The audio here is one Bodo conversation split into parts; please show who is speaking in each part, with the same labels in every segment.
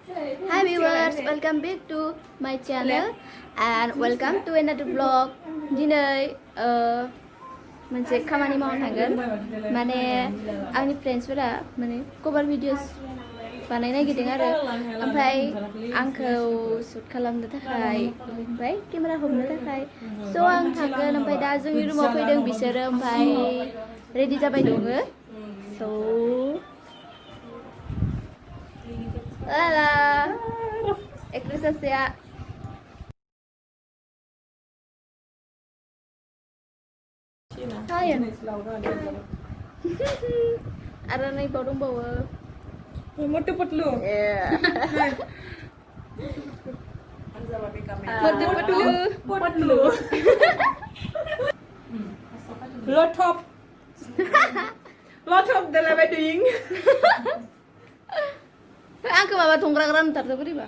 Speaker 1: Hi viewers, welcome back to my channel and welcome to another vlog. Dinay मोनसे खामानि मावनो थांगोन माने आंनि फ्रेन्ड्सफोरा माने कभार भिडिअस बानायनो नागिरदों आरो ओमफ्राय आंखौ शुट खालामनो थाखाय ओमफ्राय केमेरा हमनो थाखाय स' आं थांगोन ओमफ्राय दा जोंनि रुमाव फैदों बिसोरो ओमफ्राय रेडि जाबाय दङ स' Hola, eklusasya. Kalian? Ada nih baru bawa.
Speaker 2: Motu putlu.
Speaker 1: Motu putlu.
Speaker 2: Putlu. Lot of the lava doing.
Speaker 1: Ang kemana tongkrang ntar tuh beri ba?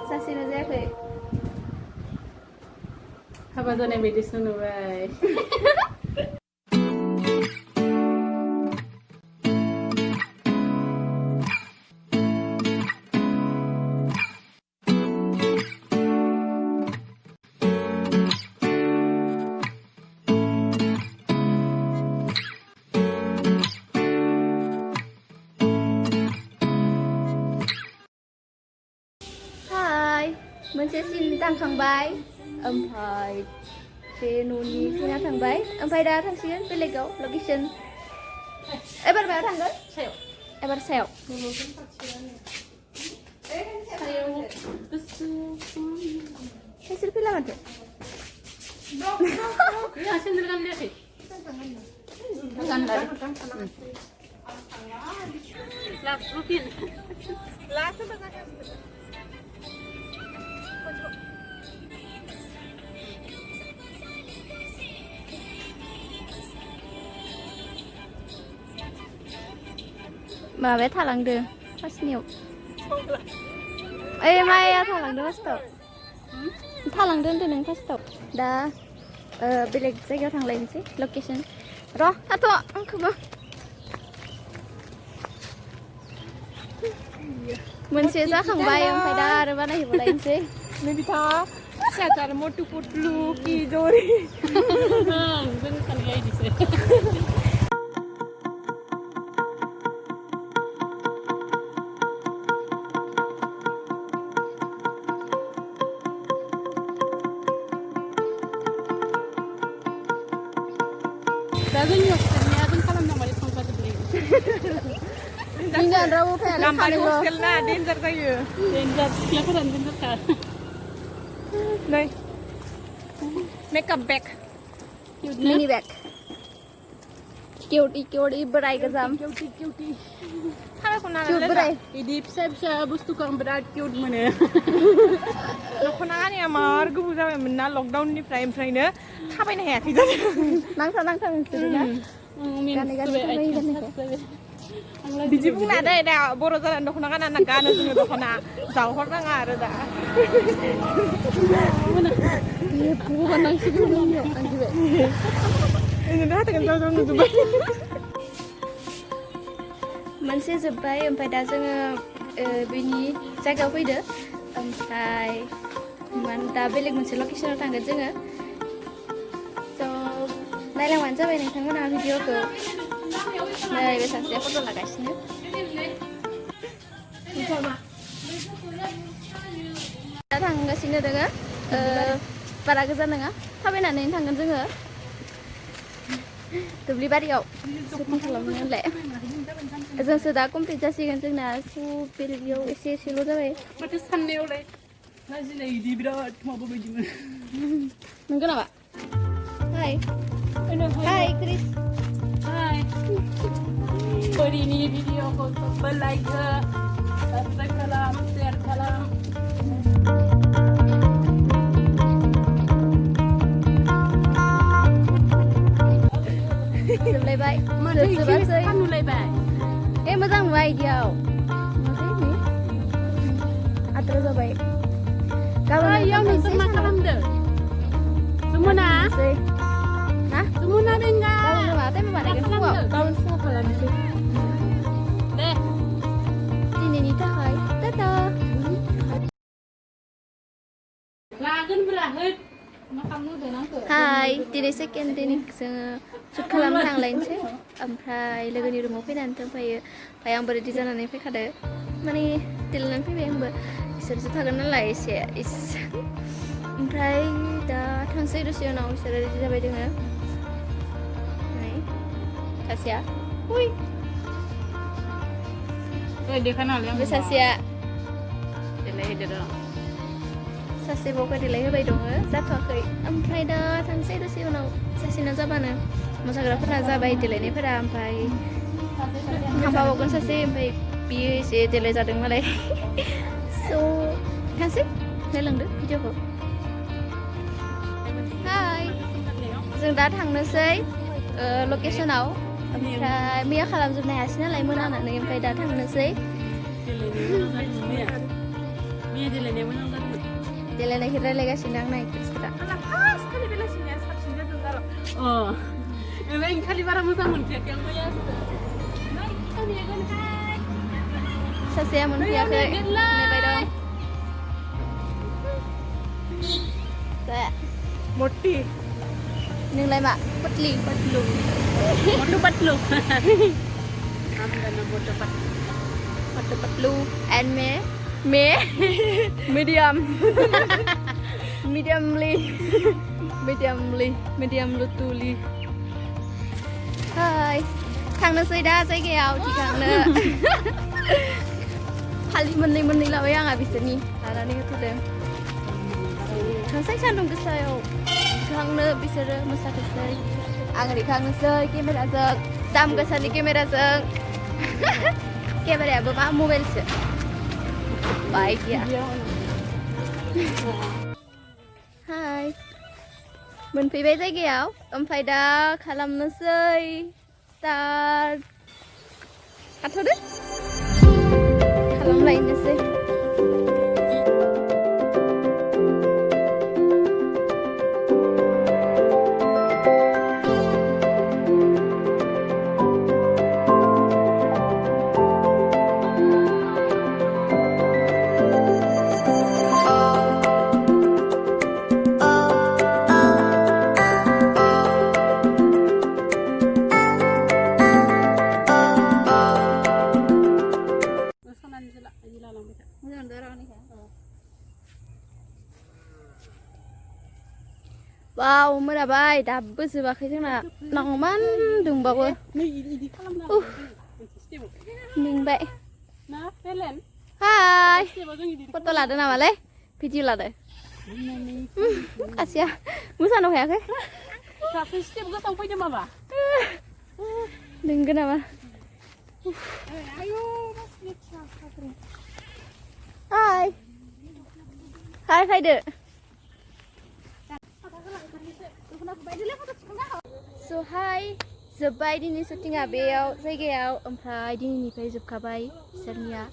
Speaker 1: Sasina जायाखै
Speaker 2: हाबा जानाय बायदिसो नुबाय
Speaker 1: मोनसे सिन दांखांबाय ओमफ्राय बे न'नि सिना थांबाय ओमफ्राय दा थांसिगोन बेलेगाव लकेसन एबार मायाव थांगोन सायाव एबार सायाव सोर फैला माथो
Speaker 2: सेन्देल गानलायाखै
Speaker 1: गानबाय
Speaker 2: लास्ट रुटिन लास्ट
Speaker 1: माबाया थालांदो फार्स्टनियाव ओइ माया थालांदो फार्स्टआव थालांदो होनदो नों फार्स्टआव दा बेलेग जायगायाव थांलायनोसै लकेसन र' थाथ' आंखौबो मोनसे जाखांबाय ओमफ्राय दा आरो बानायहैबावलायनोसै
Speaker 2: नै बिथाङा फिसाथार मटु पटलु कि जरि जों सानैया इदिसो दा जोंनि हस्टेलनिया जों खालामनांबाय थांफाजोबलायो
Speaker 1: जोंनिया रावबो फैया
Speaker 2: गाम्बारि हस्टेल ना डेन्जार जायो डेन्जार सिख्लाफोरानो डेन्जारखा नै मेकआप बेग
Speaker 1: मिनि बेग किउटी बोराय गोजाम
Speaker 2: किउटी
Speaker 1: Cute berai.
Speaker 2: Ini bisa bustukan berat cute mana. Lokona मार गोबाव जाबायमोन ना लकडाउननिफ्राय ओमफ्रायनो थाबायनो हायाखै जादों
Speaker 1: नांथाव नोंसोरो
Speaker 2: बिदि बुंना दै दा बर' जानानै दख'ना गानना गानो जोङो दख'ना जावहरनाङा आरो दा
Speaker 1: मोनसे जोब्बाय ओमफ्राय दा जोङो बेनि जायगायाव फैदो ओमफ्राय दा बेलेग मोनसे लकेसनाव थांगोन जोङो स' नायलांबानो जाबाय नोंथांमोनहा भिडिअखौ नै बे सासेया फट' लागासिनो दा थांगासिनो दोङो बारा गोजान नङा थाबायनानै थांगोन जोङो दुब्लि बारियाव सुटिं खालामनो होनलाय जोंसो दा कमप्लिट जासिगोन जोंना बेयाव एसे एसेल' जाबाय
Speaker 2: माथो साननायावलाय लाजिनाय इदि बिराद माबा बायदिमोन
Speaker 1: नंगौ नामा हाय हाय क्रिस
Speaker 2: हाय परिनि भिडिअखौ सबबो लाइक हो साबस्क्राइब खालाम शेयार खालाम
Speaker 1: जोबलायबाय जोबजोबासै
Speaker 2: नुलायबाय
Speaker 1: मोजां नुवा इदियाव आद्रा जाबाय गाबोन
Speaker 2: इयाव नोंसोर मा खालामदों जुमुना
Speaker 1: ना
Speaker 2: जुमुना बेंगा
Speaker 1: गाबोन मा टाइम बानायगोन फुङाव
Speaker 2: गाबोन फुङाव खालामनोसै दे
Speaker 1: दिनैनि थाखाय टाटा
Speaker 2: लागोन ब्रा होद मा खालामनो होदों आंखौ
Speaker 1: हाय दिनै सेकेन्ड दिनै जोङो शुट खालामनो थांलायनोसै ओमफ्राय लोगोनि रुमाव फैनानै दंफायो ओमफ्राय आंबो रेडि जानानै फैखादो माने देलायनानै फैबाय आंबो बिसोरसो थागोन नालाय एसे ओमफ्राय दा थांसै दसे उनाव बिसोरो रेडि जाबाय दोङो सासेया उइ बे सासेया
Speaker 2: देलायहैदो
Speaker 1: सासे बावखौ देलाय होबाय दङ जाथ'वाखै ओमफ्राय दा थांसै दसे उनाव सासेना जाबानो मोसाग्राफोरा जाबाय देलायनायफोरा ओमफ्राय थांफाबावगोन सासे ओमफ्राय बियो एसे देलाय जादों नालाय स' थांसै नायलांदो भिडिअखौ हाय जों दा थांनोसै लकेसनाव ओमफ्राय मैया खालामजोबनो हायासै नालाय मोनानानै ओमफ्राय दा थांनोसै देलायनायखौ रायलायगासिनो आं नायग्राफोरा
Speaker 2: खालि बारा मोजां मोनखायाखै आं
Speaker 1: सासेया मोनफैयाखै नेबाय दं
Speaker 2: मोटी
Speaker 1: नोंलाय मा पतलि
Speaker 2: पतलू मोटू पतलू मोटू
Speaker 1: पतलू एंड मे medium lutuli हाय थांनोसै दा जायगायाव थिखांनो फालि मोननै लाबाय आंहा बिसोरनि लानानै होथ'दों थांसै सान्दुं गोसायाव थिखांनो बिसोरो मोसाथोंसै आं रिखांनोसै केमेराजों दाम गोसानि केमेराजों केमेरायाबो मा मबाइलसो बाइक गैया हाय मोनफैबाय जायगायाव ओमफ्राय दा खालामनोसै स्टार्ट हाथ'दो खालामलायनोसै वाव मोनाबाय दाबो जोबाखै जोंना नांगौमान दंबावो मेंबाय हाय फट' लादो नामालै भिडिअ लादो आसिया मोसानो हायाखै नंगौ नामा हाय हाय फैदो So hi, जोब्बाय दिनै शुटिंआ बेयाव जायगायाव ओमफ्राय दिनैनिफ्राय जोबखाबाय बिसोरनिया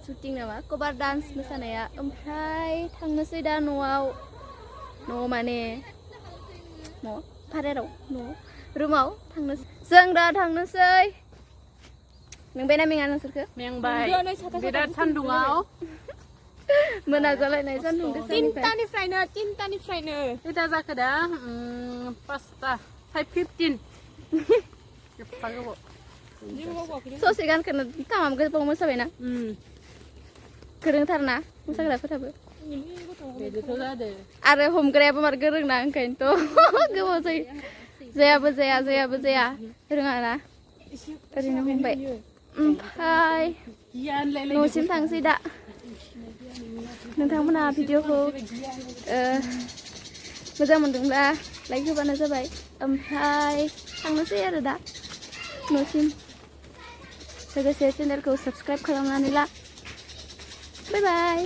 Speaker 1: शुटिं नामा कभार डान्स मोसानाया ओमफ्राय थांनोसै दा न'आव माने न' भारायाव न' रुमाव थांनोसै जों दा थांनोसै मेंबायना मेङा नोंसोरखो
Speaker 2: मेंबाय बिराद सान्दुङाव
Speaker 1: मोना जालायनाय सान्दुं गोसानिफ्राय
Speaker 2: तिनतानिफ्रायनो खैथा जाखो दा 5ता 5:15 एफा गोबाव
Speaker 1: ससे गानखौनो थामाम गोबाव मोसाबायना गोरोंथारना मोसाग्राफोराबो
Speaker 2: बेदिथ' जादो
Speaker 1: आरो हमग्रायाबो मार गोरोंना ओंखायनोथ' गोबाव जायो जायाबो जाया रोङाना ओरैनो हमबाय ओमफ्राय न'सिम थांसै दा नोंथांमोना भिडिअखौ मोजां मोनदोंब्ला लाइक होबानो जाबाय ओमफ्राय थांनोसै आरो दा न'सिम लोगोसे चेनेलखौ साबस्क्राइब खालामनानै ला बाय बाय